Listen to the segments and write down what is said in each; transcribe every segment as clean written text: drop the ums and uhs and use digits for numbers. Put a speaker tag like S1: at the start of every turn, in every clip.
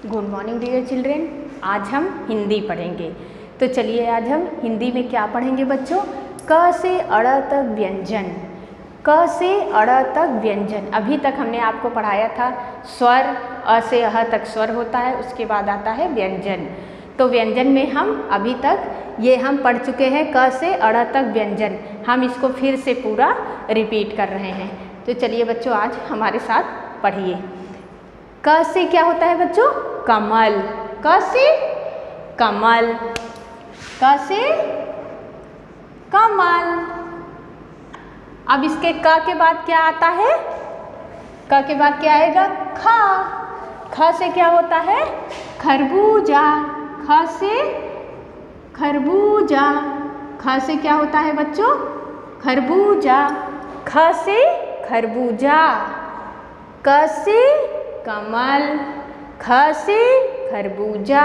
S1: Good morning dear children. आज हम हिंदी पढ़ेंगे। तो चलिए आज हम हिंदी में क्या पढ़ेंगे बच्चों। क से अड़ तक व्यंजन। क से अड़ तक व्यंजन। अभी तक हमने आपको पढ़ाया था स्वर, अ से अह तक स्वर होता है, उसके बाद आता है व्यंजन। तो व्यंजन में हम अभी तक ये हम पढ़ चुके हैं क से अड़ तक व्यंजन। हम इसको फिर से पूरा रिपीट कर रहे हैं। तो चलिए बच्चों आज हमारे साथ पढ़िए। क से क्या होता है बच्चों? कमल। क से कमल। क से कमल। अब इसके क के बाद क्या आता है? क के बाद क्या आएगा? ख। ख से क्या होता है? खरबूजा। ख से खरबूजा। ख से क्या होता है बच्चों? खरबूजा। ख से खरबूजा। क से कमल। ख से खरबूजा।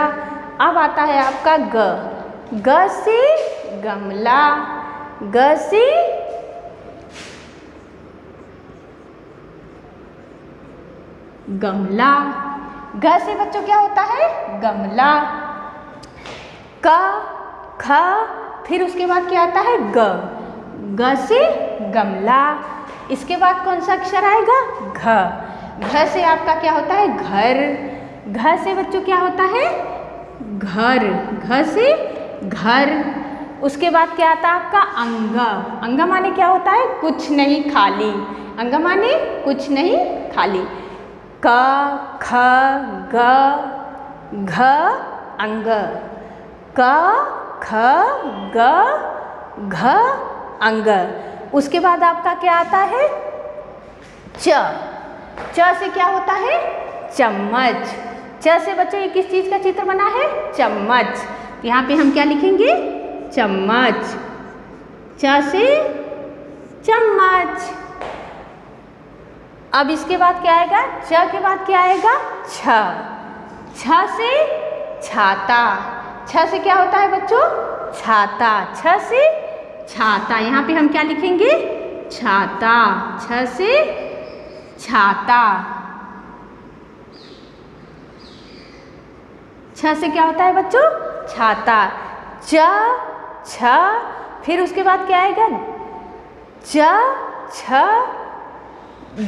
S1: अब आता है आपका ग। ग से गमला। ग से गमला। ग से बच्चों क्या होता है? गमला। क ख फिर उसके बाद क्या आता है? ग। ग से गमला। इसके बाद कौन सा अक्षर आएगा? घ। घ से आपका क्या होता है? घर। घ से बच्चों क्या होता है? घर। घ से घर। उसके बाद क्या आता है आपका? अंग। अंग माने क्या होता है? कुछ नहीं, खाली। अंग माने कुछ नहीं, खाली। क ख ग घ अंग। क ख ग घ अंग। उसके बाद आपका क्या आता है? च। च से क्या होता है? चम्मच। च से बच्चों ये किस चीज का चित्र बना है? चम्मच। तो यहाँ पे हम क्या लिखेंगे? चम्मच। च से चम्मच। अब इसके बाद क्या आएगा? च के बाद क्या आएगा? छ। छ से छाता। छ से क्या होता है बच्चों? छाता। छ से छाता। यहाँ पे हम क्या लिखेंगे? छाता। छ से छाता। छ से क्या होता है बच्चों? छाता। च छ फिर उसके बाद क्या आएगा? ज छ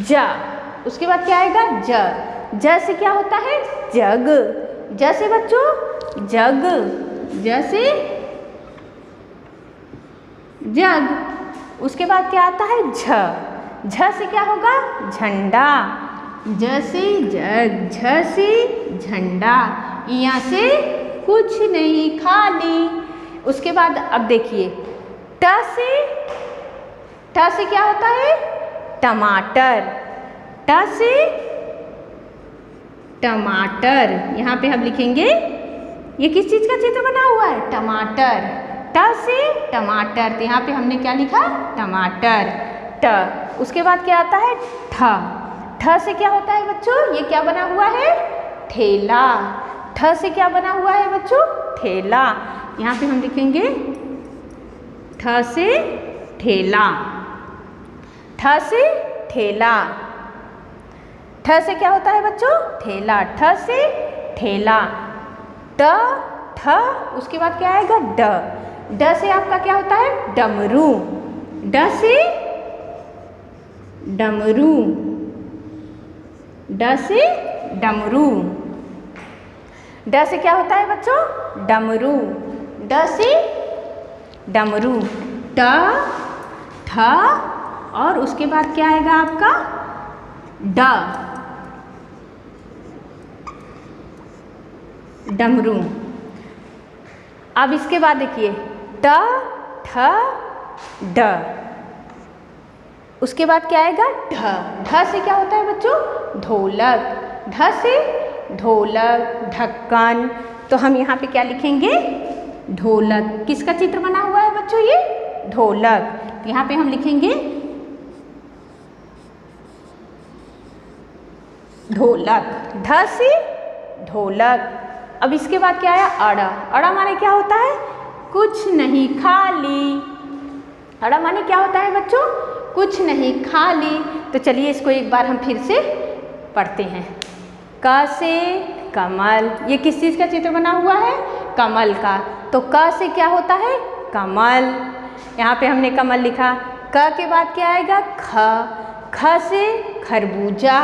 S1: ज। उसके बाद क्या आएगा? ज। ज से क्या होता है? जग। ज से बच्चों जग। ज से जग। उसके बाद क्या आता है? झ। झ से क्या होगा? झंडा। ज से जग। झ से झंडा। यहाँ से कुछ नहीं, खाली। उसके बाद अब देखिए ट से क्या होता है? टमाटर। ट से टमाटर। यहाँ पे हम लिखेंगे ये किस चीज का चित्र बना हुआ है? टमाटर। ट से टमाटर। तो यहाँ पे हमने क्या लिखा? टमाटर। ट। उसके बाद क्या आता है? ठ। ठ से क्या होता है बच्चों? ये क्या बना हुआ है? ठेला। ठ से क्या बना हुआ है बच्चों? ठेला। यहाँ पे हम लिखेंगे ठ से ठेला। ठ से ठेला। ठ से क्या होता है बच्चों? ठेला। ठ से ठेला। ट ठ उसके बाद क्या आएगा? ड। ड से आपका क्या होता है? डमरू। ड से डमरू। ड से डमरू। ड से क्या होता है बच्चों? डमरू। ड से डमरू। ट ठ और उसके बाद क्या आएगा आपका? ड। डमरू। अब इसके बाद देखिए ट ठ ड। उसके बाद क्या आएगा? ढ। ढ से क्या होता है बच्चों? ढोलक। ढ से ढोलक, ढक्कन। तो हम यहाँ पे क्या लिखेंगे? ढोलक। किसका चित्र बना हुआ है बच्चों? ये ढोलक। यहाँ पे हम लिखेंगे ढोलक। ढ से ढोलक। अब इसके बाद क्या आया? अड़ा। अड़ा माने क्या होता है? कुछ नहीं, खाली। अड़ा माने क्या होता है बच्चों? कुछ नहीं, खाली। तो चलिए इसको एक बार हम फिर से पढ़ते हैं। क से कमल, ये किस चीज़ का चित्र बना हुआ है? कमल का। तो क से क्या होता है? कमल। यहाँ पे हमने कमल लिखा। क के बाद क्या आएगा? ख। ख से खरबूजा,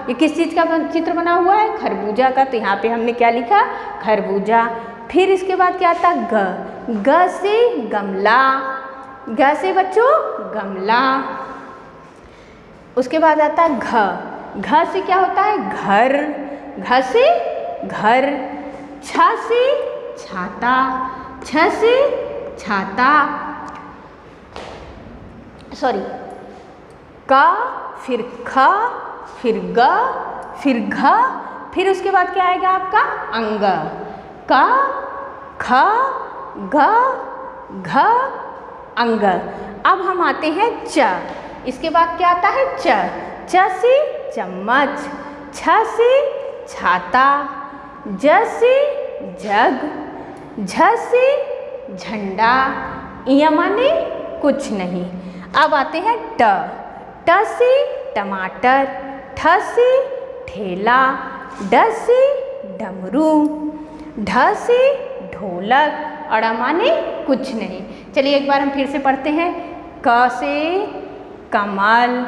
S1: ये किस चीज़ का चित्र बना हुआ है? खरबूजा का। तो यहाँ पे हमने क्या लिखा? खरबूजा। फिर इसके बाद क्या आता? ग। ग से गमला, ग से बच्चों गमला। उसके बाद आता है घ। घ से क्या होता है? घर, घ से घर। छ से छाता, छ से छाता, सॉरी। क, फिर ख, फिर ग, फिर घ, फिर उसके बाद क्या आएगा आपका? अंग। क, ख, ग, घ, अंग। अब हम आते हैं च। इसके बाद क्या आता है? च। च से चम्मच, छ से छाता, ज से जग, झ से झंडा, य माने कुछ नहीं। अब आते हैं ट। ट से टमाटर, ठ से ठेला, ड से डमरू, ढ से ढोलक, अड़ माने कुछ नहीं। चलिए एक बार हम फिर से पढ़ते हैं। क से कमल,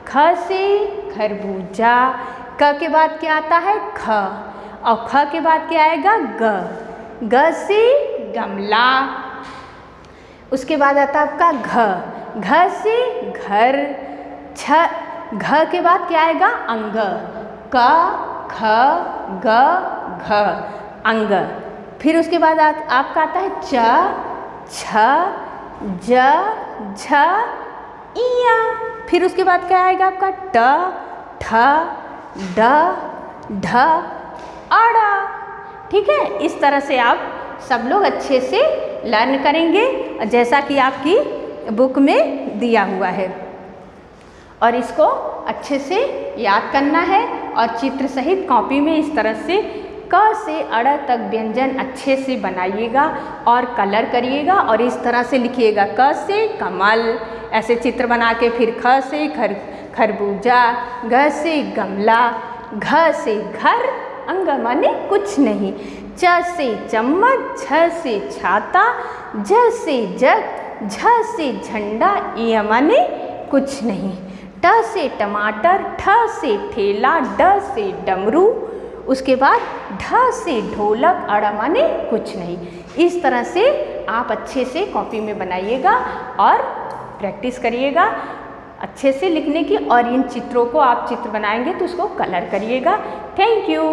S1: ख से खरबूजा, क के बाद क्या आता है? ख, और ख के बाद क्या आएगा? ग। ग से गमला। उसके बाद आता है आपका घ। घ से घर। छ, घ के बाद क्या आएगा? अंग। क, ख, ग, घ, अंग। फिर उसके बाद आपका आता है च, छ, ज, झ, इया। फिर उसके बाद क्या आएगा आपका? ट, ठ, ड, ढ, अड़। ठीक है, इस तरह से आप सब लोग अच्छे से लर्न करेंगे जैसा कि आपकी बुक में दिया हुआ है, और इसको अच्छे से याद करना है और चित्र सहित कॉपी में इस तरह से क से अड़ तक व्यंजन अच्छे से बनाइएगा और कलर करिएगा और इस तरह से लिखिएगा। क से कमल, ऐसे चित्र बना के, फिर ख से खरबूजा, घ से गमला, घ से घर, अंग माने कुछ नहीं, च से चम्मच, छ से छाता, ज से जग, झ से झंडा, य माने कुछ नहीं, ट से टमाटर, ठ से ठेला, ड से डमरू, उसके बाद ढ से ढोलक, अड़ माने कुछ नहीं। इस तरह से आप अच्छे से कॉपी में बनाइएगा और प्रैक्टिस करिएगा अच्छे से लिखने की, और इन चित्रों को आप चित्र बनाएंगे तो उसको कलर करिएगा। Thank you.